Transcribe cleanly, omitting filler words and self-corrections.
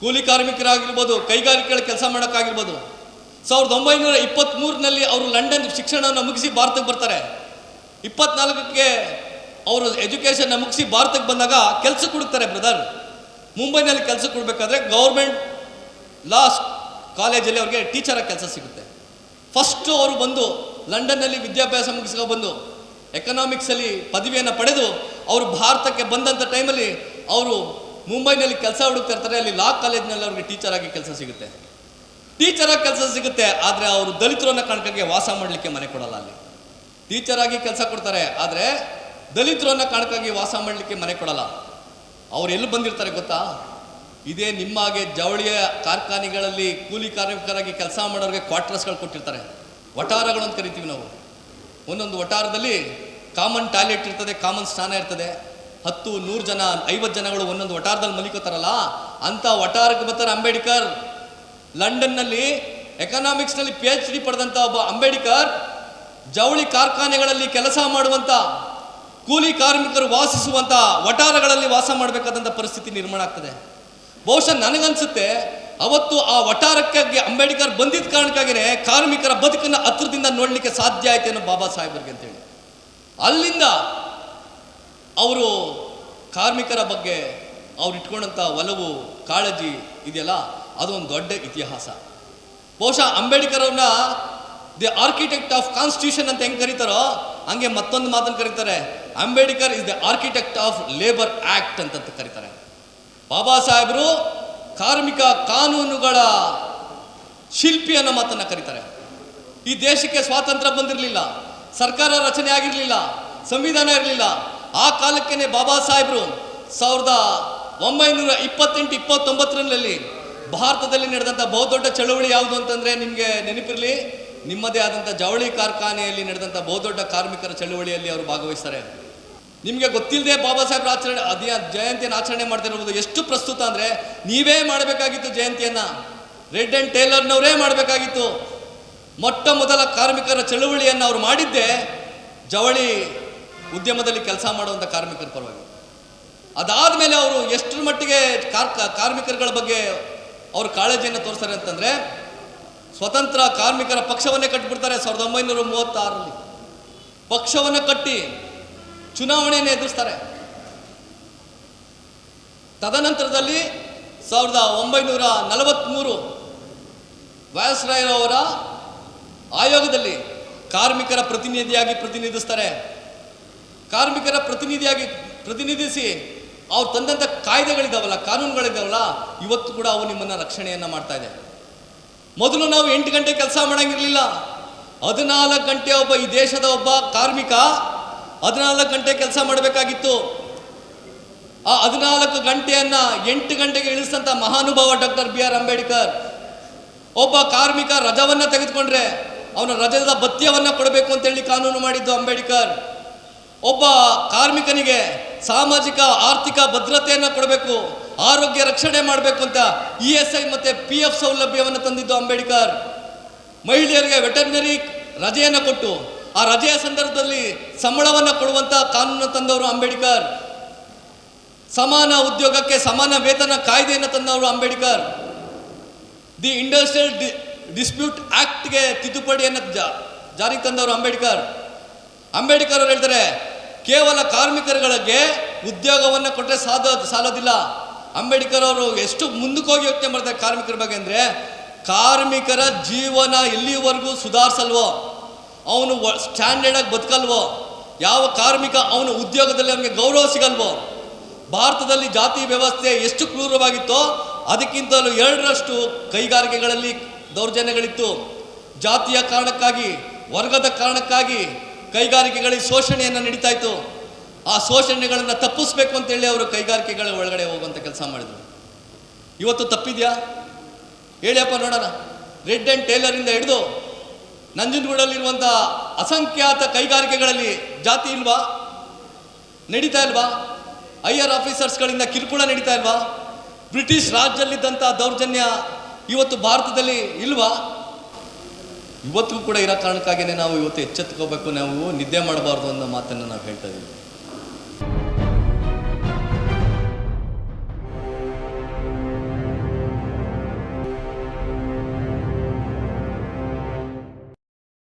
ಕೂಲಿ ಕಾರ್ಮಿಕರಾಗಿರ್ಬೋದು, ಕೈಗಾರಿಕೆಗಳ ಕೆಲಸ ಮಾಡೋಕ್ಕಾಗಿರ್ಬೋದು. 1923ರಲ್ಲಿ ಅವರು ಲಂಡನ್ ಶಿಕ್ಷಣವನ್ನು ಮುಗಿಸಿ ಭಾರತಕ್ಕೆ ಬರ್ತಾರೆ. 24ಕ್ಕೆ ಅವರು ಎಜುಕೇಷನ್ನ ಮುಗಿಸಿ ಭಾರತಕ್ಕೆ ಬಂದಾಗ ಕೆಲಸಕ್ಕೆ ಹುಡುಕ್ತಾರೆ ಬ್ರದರ್. ಮುಂಬೈನಲ್ಲಿ ಕೆಲಸಕ್ಕೆ ಕೊಡಬೇಕಾದ್ರೆ ಗೌರ್ಮೆಂಟ್ ಲಾ ಕಾಲೇಜಲ್ಲಿ ಅವ್ರಿಗೆ ಟೀಚರಾಗಿ ಕೆಲಸ ಸಿಗುತ್ತೆ. ಫಸ್ಟು ಅವರು ಬಂದು ಲಂಡನ್ನಲ್ಲಿ ವಿದ್ಯಾಭ್ಯಾಸ ಮುಗಿಸ್ಕೊ ಬಂದು ಎಕನಾಮಿಕ್ಸಲ್ಲಿ ಪದವಿಯನ್ನು ಪಡೆದು ಅವರು ಭಾರತಕ್ಕೆ ಬಂದಂಥ ಟೈಮಲ್ಲಿ ಅವರು ಮುಂಬೈನಲ್ಲಿ ಕೆಲಸ ಹುಡುಕ್ತಾ ಇರ್ತಾರೆ. ಅಲ್ಲಿ ಲಾ ಕಾಲೇಜ್ನಲ್ಲಿ ಅವ್ರಿಗೆ ಟೀಚರಾಗಿ ಕೆಲಸ ಸಿಗುತ್ತೆ. ಟೀಚರಾಗಿ ಕೆಲಸ ಸಿಗುತ್ತೆ, ಆದರೆ ಅವರು ದಲಿತರನ್ನ ಕಾರಣಕ್ಕಾಗಿ ವಾಸ ಮಾಡಲಿಕ್ಕೆ ಮನೆ ಕೊಡಲ್ಲ. ಅಲ್ಲಿ ಟೀಚರಾಗಿ ಕೆಲಸ ಕೊಡ್ತಾರೆ, ಆದರೆ ದಲಿತರನ್ನ ಕಾರಣಕ್ಕಾಗಿ ವಾಸ ಮಾಡಲಿಕ್ಕೆ ಮನೆ ಕೊಡಲ್ಲ. ಅವ್ರು ಎಲ್ಲಿ ಬಂದಿರ್ತಾರೆ ಗೊತ್ತಾ? ಇದೇ ನಿಮ್ಮ ಹಾಗೆ ಜವಳಿಯ ಕಾರ್ಖಾನೆಗಳಲ್ಲಿ ಕೂಲಿ ಕಾರ್ಮಿಕರಾಗಿ ಕೆಲಸ ಮಾಡೋರಿಗೆ ಕ್ವಾರ್ಟರ್ಸ್ಗಳು ಕೊಟ್ಟಿರ್ತಾರೆ. ವಟಾರಗಳು ಅಂತ ಕರಿತೀವಿ ನಾವು. ಒಂದೊಂದು ವಟಾರದಲ್ಲಿ ಕಾಮನ್ ಟಾಯ್ಲೆಟ್ ಇರ್ತದೆ, ಕಾಮನ್ ಸ್ನಾನ ಇರ್ತದೆ. 10, 100 ಜನ, 50 ಜನಗಳು ಒಂದೊಂದು ವಟಾರದಲ್ಲಿ ಮಲಿಕೋತಾರಲ್ಲ, ಅಂಥ ವಟಾರಕ್ಕೆ ಬರ್ತಾರೆ ಅಂಬೇಡ್ಕರ್. ಲಂಡನ್ನಲ್ಲಿ ಎಕನಾಮಿಕ್ಸ್ನಲ್ಲಿ PhD ಪಡೆದಂಥ ಒಬ್ಬ ಅಂಬೇಡ್ಕರ್ ಜವಳಿ ಕಾರ್ಖಾನೆಗಳಲ್ಲಿ ಕೆಲಸ ಮಾಡುವಂಥ ಕೂಲಿ ಕಾರ್ಮಿಕರು ವಾಸಿಸುವಂಥ ವಟಾರಗಳಲ್ಲಿ ವಾಸ ಮಾಡಬೇಕಾದಂಥ ಪರಿಸ್ಥಿತಿ ನಿರ್ಮಾಣ ಆಗ್ತದೆ. ಬಹುಶಃ ನನಗನ್ಸುತ್ತೆ ಅವತ್ತು ಆ ವಟಾರಕ್ಕಾಗಿ ಅಂಬೇಡ್ಕರ್ ಬಂದಿದ್ದ ಕಾರಣಕ್ಕಾಗಿಯೇ ಕಾರ್ಮಿಕರ ಬದುಕನ್ನು ಹತ್ರದಿಂದ ನೋಡಲಿಕ್ಕೆ ಸಾಧ್ಯ ಆಯ್ತು ಅನ್ನೋ ಬಾಬಾ ಸಾಹೇಬರಿಗೆ ಅಂತೇಳಿ. ಅಲ್ಲಿಂದ ಅವರು ಕಾರ್ಮಿಕರ ಬಗ್ಗೆ ಅವ್ರು ಇಟ್ಕೊಂಡಂಥ ಒಲವು, ಕಾಳಜಿ ಇದೆಯಲ್ಲ, ಅದು ಒಂದು ದೊಡ್ಡ ಇತಿಹಾಸ. ಬಹುಶಃ ಅಂಬೇಡ್ಕರ್ ಅವ್ರನ್ನ ದಿ ಆರ್ಕಿಟೆಕ್ಟ್ ಆಫ್ ಕಾನ್ಸ್ಟಿಟ್ಯೂಷನ್ ಅಂತ ಹೆಂಗೆ ಕರೀತಾರೋ ಹಂಗೆ ಮತ್ತೊಂದು ಮಾತನ್ನು ಕರೀತಾರೆ, Ambedkar is the architect of labour act ಅಂತ ಕರೀತಾರೆ. ಬಾಬಾ ಸಾಹೇಬರು ಕಾರ್ಮಿಕ ಕಾನೂನುಗಳ ಶಿಲ್ಪಿ ಅನ್ನೋ ಮಾತನ್ನು ಕರೀತಾರೆ. ಈ ದೇಶಕ್ಕೆ ಸ್ವಾತಂತ್ರ್ಯ ಬಂದಿರಲಿಲ್ಲ, ಸರ್ಕಾರ ರಚನೆ ಆಗಿರಲಿಲ್ಲ, ಸಂವಿಧಾನ ಇರಲಿಲ್ಲ. ಆ ಕಾಲಕ್ಕೇ ಬಾಬಾ ಸಾಹೇಬರು 1928-29ರಲ್ಲಿ ಭಾರತದಲ್ಲಿ ನಡೆದಂಥ ಬಹುದೊಡ್ಡ ಚಳವಳಿ ಯಾವುದು ಅಂತಂದರೆ ನಿಮಗೆ ನೆನಪಿರಲಿ, ನಿಮ್ಮದೇ ಆದಂಥ ಜವಳಿ ಕಾರ್ಖಾನೆಯಲ್ಲಿ ನಡೆದಂಥ ಬಹುದೊಡ್ಡ ಕಾರ್ಮಿಕರ ಚಳವಳಿಯಲ್ಲಿ ಅವರು ಭಾಗವಹಿಸ್ತಾರೆ. ನಿಮಗೆ ಗೊತ್ತಿಲ್ಲದೆ ಬಾಬಾ ಸಾಹೇಬ್ರ ಜಯಂತಿಯನ್ನು ಆಚರಣೆ ಮಾಡ್ತಿರ್ಬೋದು. ಎಷ್ಟು ಪ್ರಸ್ತುತ ಅಂದರೆ ನೀವೇ ಮಾಡಬೇಕಾಗಿತ್ತು ಜಯಂತಿಯನ್ನು. ರೆಡ್ ಆ್ಯಂಡ್ ಟೇಲರ್ನವರೇ ಮಾಡಬೇಕಾಗಿತ್ತು. ಮೊಟ್ಟ ಮೊದಲ ಕಾರ್ಮಿಕರ ಚಳವಳಿಯನ್ನು ಅವರು ಮಾಡಿದ್ದೇ ಜವಳಿ ಉದ್ಯಮದಲ್ಲಿ ಕೆಲಸ ಮಾಡುವಂಥ ಕಾರ್ಮಿಕರ ಪರವಾಗಿ. ಅದಾದ ಮೇಲೆ ಅವರು ಎಷ್ಟರ ಮಟ್ಟಿಗೆ ಕಾರ್ಮಿಕರುಗಳ ಬಗ್ಗೆ ಅವರು ಕಾಳಜಿಯನ್ನು ತೋರಿಸ್ತಾರೆ ಅಂತಂದರೆ, ಸ್ವತಂತ್ರ ಕಾರ್ಮಿಕರ ಪಕ್ಷವನ್ನೇ ಕಟ್ಟಿಬಿಡ್ತಾರೆ 1936ರಲ್ಲಿ. ಪಕ್ಷವನ್ನು ಕಟ್ಟಿ ಚುನಾವಣೆಯನ್ನು ಎದುರಿಸ್ತಾರೆ. ತದನಂತರದಲ್ಲಿ 1943 ವೈಸ್ರಾಯ್ ಅವರ ಆಯೋಗದಲ್ಲಿ ಕಾರ್ಮಿಕರ ಪ್ರತಿನಿಧಿಯಾಗಿ ಪ್ರತಿನಿಧಿಸ್ತಾರೆ. ಕಾರ್ಮಿಕರ ಪ್ರತಿನಿಧಿಸಿ ಅವ್ರು ತಂದಂಥ ಕಾಯ್ದೆಗಳಿದ್ದಾವಲ್ಲ, ಕಾನೂನುಗಳಿದ್ದಾವಲ್ಲ, ಇವತ್ತು ಕೂಡ ಅವು ನಿಮ್ಮನ್ನು ರಕ್ಷಣೆಯನ್ನು ಮಾಡ್ತಾ ಇದೆ. ಮೊದಲು ನಾವು 8 ಗಂಟೆ ಕೆಲಸ ಮಾಡೋಂಗಿರಲಿಲ್ಲ. 14 ಗಂಟೆ ಈ ದೇಶದ ಒಬ್ಬ ಕಾರ್ಮಿಕ 14 ಗಂಟೆ ಕೆಲಸ ಮಾಡಬೇಕಾಗಿತ್ತು. ಆ 14 ಗಂಟೆಯನ್ನು 8 ಗಂಟೆಗೆ ಇಳಿಸಿದಂಥ ಮಹಾನುಭಾವ ಡಾಕ್ಟರ್ BR ಅಂಬೇಡ್ಕರ್. ಒಬ್ಬ ಕಾರ್ಮಿಕ ರಜವನ್ನು ತೆಗೆದುಕೊಂಡ್ರೆ ಅವನ ರಜದ ಭತ್ಯವನ್ನು ಕೊಡಬೇಕು ಅಂತೇಳಿ ಕಾನೂನು ಮಾಡಿದ್ದು ಅಂಬೇಡ್ಕರ್. ಒಬ್ಬ ಕಾರ್ಮಿಕನಿಗೆ ಸಾಮಾಜಿಕ ಆರ್ಥಿಕ ಭದ್ರತೆಯನ್ನು ಕೊಡಬೇಕು, ಆರೋಗ್ಯ ರಕ್ಷಣೆ ಮಾಡಬೇಕು ಅಂತ ESI ಮತ್ತು PF ಸೌಲಭ್ಯವನ್ನು ತಂದಿದ್ದು ಅಂಬೇಡ್ಕರ್. ಮಹಿಳೆಯರಿಗೆ ವೆಟರ್ನರಿ ರಜೆಯನ್ನು ಕೊಟ್ಟು ಆ ರಜೆಯ ಸಂದರ್ಭದಲ್ಲಿ ಸಂಬಳವನ್ನು ಕೊಡುವಂಥ ಕಾನೂನು ತಂದವರು ಅಂಬೇಡ್ಕರ್. ಸಮಾನ ಉದ್ಯೋಗಕ್ಕೆ ಸಮಾನ ವೇತನ ಕಾಯ್ದೆಯನ್ನು ತಂದವರು ಅಂಬೇಡ್ಕರ್. ದಿ ಇಂಡಸ್ಟ್ರಿಯಲ್ ಡಿಸ್ಪ್ಯೂಟ್ ಆ್ಯಕ್ಟ್ಗೆ ತಿದ್ದುಪಡಿಯನ್ನು ಜಾರಿಗೆ ತಂದವರು ಅಂಬೇಡ್ಕರ್. ಅಂಬೇಡ್ಕರ್ ಅವರು ಹೇಳ್ತಾರೆ, ಕೇವಲ ಕಾರ್ಮಿಕರುಗಳಿಗೆ ಉದ್ಯೋಗವನ್ನು ಕೊಟ್ಟರೆ ಸಾಲೋದಿಲ್ಲ. ಅಂಬೇಡ್ಕರ್ ಅವರು ಎಷ್ಟು ಮುಂದಕ್ಕೆ ಹೋಗಿ ಯೋಚನೆ ಮಾಡ್ತಾರೆ ಕಾರ್ಮಿಕರ ಬಗ್ಗೆ ಅಂದರೆ, ಕಾರ್ಮಿಕರ ಜೀವನ ಎಲ್ಲಿವರೆಗೂ ಸುಧಾರಿಸಲ್ವೋ, ಅವನು ಸ್ಟ್ಯಾಂಡರ್ಡಾಗಿ ಬದುಕಲ್ವೋ, ಯಾವ ಕಾರ್ಮಿಕ ಅವನ ಉದ್ಯೋಗದಲ್ಲಿ ಅವನಿಗೆ ಗೌರವ ಸಿಗಲ್ವೋ, ಭಾರತದಲ್ಲಿ ಜಾತಿ ವ್ಯವಸ್ಥೆ ಎಷ್ಟು ಕ್ರೂರವಾಗಿತ್ತೋ ಅದಕ್ಕಿಂತಲೂ 2ರಷ್ಟು ಕೈಗಾರಿಕೆಗಳಲ್ಲಿ ದೌರ್ಜನ್ಯಗಳಿತ್ತು. ಜಾತಿಯ ಕಾರಣಕ್ಕಾಗಿ, ವರ್ಗದ ಕಾರಣಕ್ಕಾಗಿ ಕೈಗಾರಿಕೆಗಳಿಗೆ ಶೋಷಣೆಯನ್ನು ನಡೀತಾ ಇತ್ತು. ಆ ಶೋಷಣೆಗಳನ್ನು ತಪ್ಪಿಸ್ಬೇಕು ಅಂತೇಳಿ ಅವರು ಕೈಗಾರಿಕೆಗಳ ಒಳಗಡೆ ಹೋಗುವಂಥ ಕೆಲಸ ಮಾಡಿದರು. ಇವತ್ತು ತಪ್ಪಿದೆಯಾ ಹೇಳಿಯಪ್ಪ ನೋಡೋಣ. ರೆಡ್ ಆ್ಯಂಡ್ ಟೇಲರಿಂದ ಹಿಡಿದು ನಂಜನಗೂಡಲ್ಲಿರುವಂಥ ಅಸಂಖ್ಯಾತ ಕೈಗಾರಿಕೆಗಳಲ್ಲಿ ಜಾತಿ ಇಲ್ವಾ? ನಡೀತಾ ಇಲ್ವಾ? ಹೈಯರ್ ಆಫೀಸರ್ಸ್ಗಳಿಂದ ಕಿರುಕುಳ ನಡೀತಾ ಇಲ್ವಾ? ಬ್ರಿಟಿಷ್ ರಾಜ್ಯದಲ್ಲಿದ್ದಂಥ ದೌರ್ಜನ್ಯ ಇವತ್ತು ಭಾರತದಲ್ಲಿ ಇಲ್ವಾ? ಇವತ್ತಿಗೂ ಕೂಡ ಇರೋ ಕಾರಣಕ್ಕಾಗಿಯೇ ನಾವು ಇವತ್ತು ಎಚ್ಚೆತ್ತುಕೋಬೇಕು, ನಾವು ನಿದ್ದೆ ಮಾಡಬಾರ್ದು ಅನ್ನೋ ಮಾತನ್ನು ನಾವು ಹೇಳ್ತಾ ಇದ್ದೀವಿ.